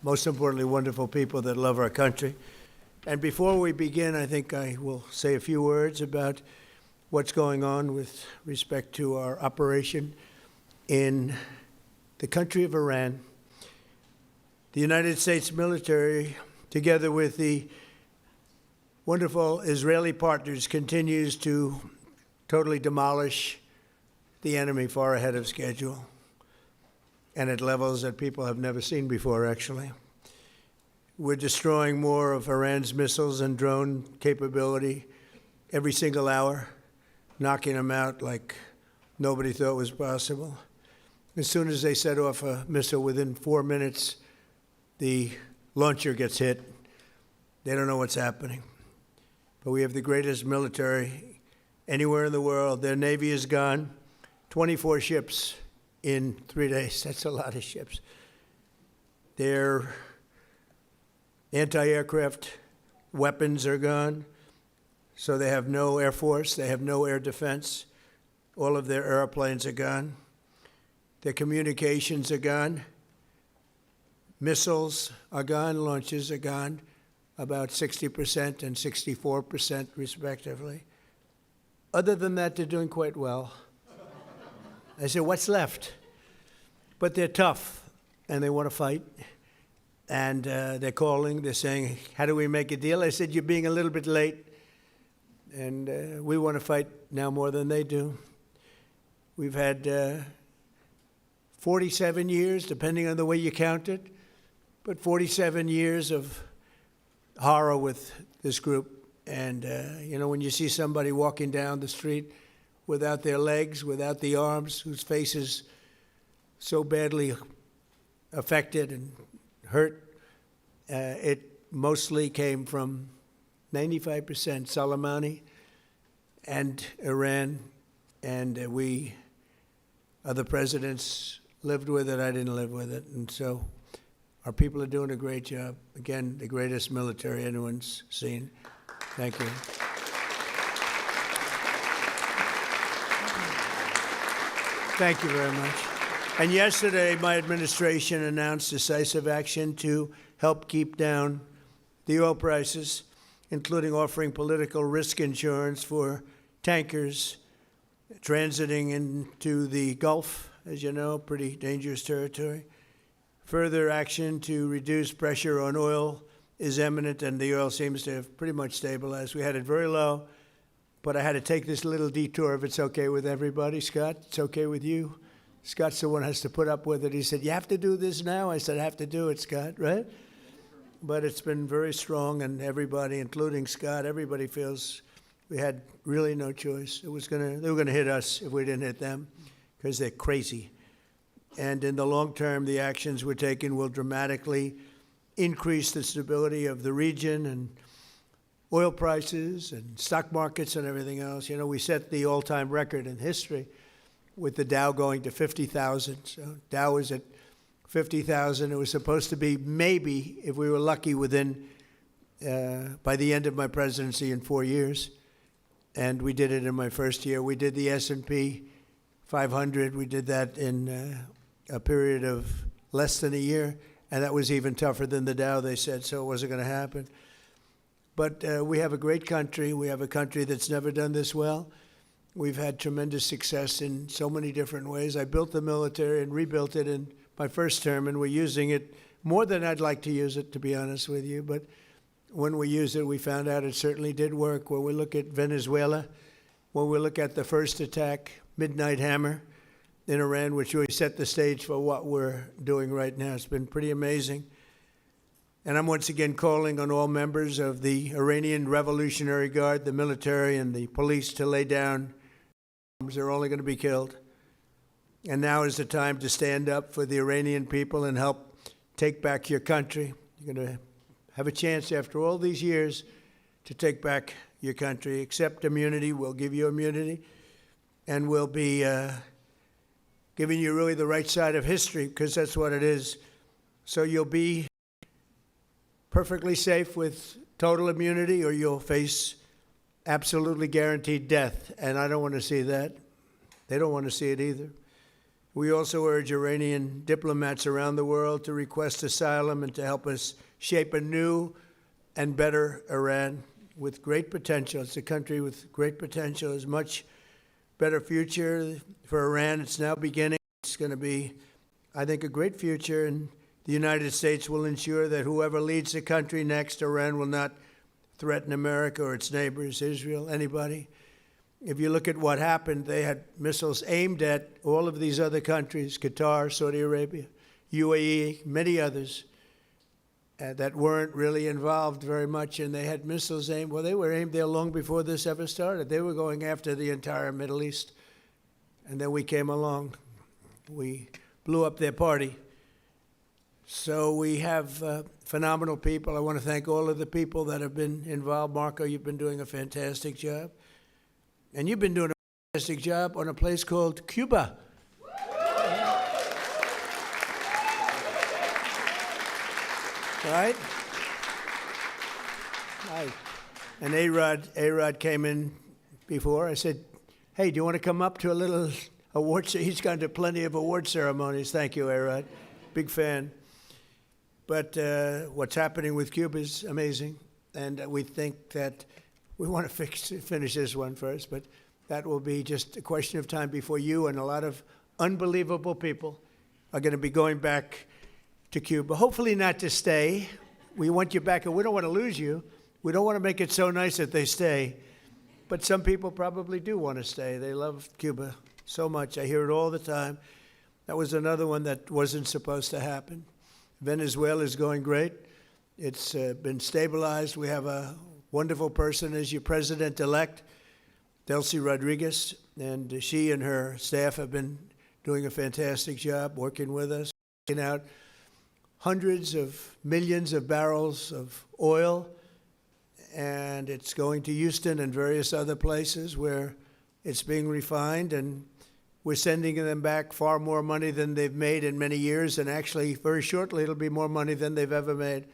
most importantly, wonderful people that love our country. And before we begin, I think I will say a few words about what's going on with respect to our operation in the country of Iran. The United States military, together with the wonderful Israeli partners, continues to totally demolish the enemy far ahead of schedule and at levels that people have never seen before, actually. We're destroying more of Iran's missiles and drone capability every single hour, knocking them out like nobody thought was possible. As soon as they set off a missile, within 4 minutes, the launcher gets hit. They don't know what's happening. But we have the greatest military anywhere in the world. Their Navy is gone. 24 ships in 3 days. That's a lot of ships. Their anti-aircraft weapons are gone. So they have no air force. They have no air defense. All of their airplanes are gone. Their communications are gone. Missiles are gone. Launches are gone. About 60% and 64% respectively. Other than that, they're doing quite well. I said, what's left? But they're tough, and they want to fight. And they're calling, they're saying, how do we make a deal? I said, you're being a little bit late, and we want to fight now more than they do. We've had 47 years, depending on the way you count it, but 47 years of horror with this group. And, when you see somebody walking down the street without their legs, without the arms, whose face is so badly affected and hurt, it mostly came from 95% Soleimani and Iran, and we, other presidents, lived with it. I didn't live with it. And so our people are doing a great job. Again, the greatest military anyone's seen. Thank you. Thank you very much. And yesterday, my administration announced decisive action to help keep down the oil prices, including offering political risk insurance for tankers transiting into the Gulf, as you know, pretty dangerous territory. Further action to reduce pressure on oil is imminent, and the oil seems to have pretty much stabilized. We had it very low, but I had to take this little detour, if it's okay with everybody. Scott, it's okay with you? Scott's the one who has to put up with it. He said, you have to do this now? I said, I have to do it, Scott, right? But it's been very strong, and everybody, including Scott, everybody feels we had really no choice. They were going to hit us if we didn't hit them, because they're crazy. And in the long term, the actions we're taking will dramatically increase the stability of the region and oil prices and stock markets and everything else. We set the all-time record in history with the Dow going to 50,000. So Dow was at 50,000. It was supposed to be maybe, if we were lucky, within, by the end of my presidency in 4 years. And we did it in my first year. We did the S&P 500. We did that in a period of less than a year. And that was even tougher than the Dow, they said, so it wasn't going to happen. But we have a great country. We have a country that's never done this well. We've had tremendous success in so many different ways. I built the military and rebuilt it in my first term, and we're using it more than I'd like to use it, to be honest with you. But when we used it, we found out it certainly did work. When we look at Venezuela, when we look at the first attack, Midnight Hammer, in Iran, which really set the stage for what we're doing right now. It's been pretty amazing. And I'm once again calling on all members of the Iranian Revolutionary Guard, the military and the police, to lay down arms. They're only going to be killed. And now is the time to stand up for the Iranian people and help take back your country. You're going to have a chance after all these years to take back your country. Accept immunity. We'll give you immunity. And we'll be giving you really the right side of history, because that's what it is. So you'll be perfectly safe with total immunity, or you'll face absolutely guaranteed death. And I don't want to see that. They don't want to see it either. We also urge Iranian diplomats around the world to request asylum and to help us shape a new and better Iran with great potential. It's a country with great potential. There's much better future for Iran. It's now beginning. It's going to be, I think, a great future, and the United States will ensure that whoever leads the country next, Iran will not threaten America or its neighbors, Israel, anybody. If you look at what happened, they had missiles aimed at all of these other countries, Qatar, Saudi Arabia, UAE, many others, that weren't really involved very much, and they had missiles aimed. Well, they were aimed there long before this ever started. They were going after the entire Middle East, and then we came along. We blew up their party. So we have phenomenal people. I want to thank all of the people that have been involved. Marco, you've been doing a fantastic job. And you've been doing a fantastic job on a place called Cuba. Right? Right. And A-Rod came in before. I said, hey, do you want to come up to a little award? He's gone to plenty of award ceremonies. Thank you, A-Rod. Big fan. But what's happening with Cuba is amazing. And we think that we want to finish this one first, but that will be just a question of time before you and a lot of unbelievable people are going to be going back to Cuba. Hopefully not to stay. We want you back, and we don't want to lose you. We don't want to make it so nice that they stay. But some people probably do want to stay. They love Cuba so much. I hear it all the time. That was another one that wasn't supposed to happen. Venezuela is going great. It's been stabilized. We have a wonderful person as your president-elect, Delcy Rodriguez, and she and her staff have been doing a fantastic job working with us, taking out hundreds of millions of barrels of oil, and it's going to Houston and various other places where it's being refined, and we're sending them back far more money than they've made in many years, and actually very shortly it'll be more money than they've ever made.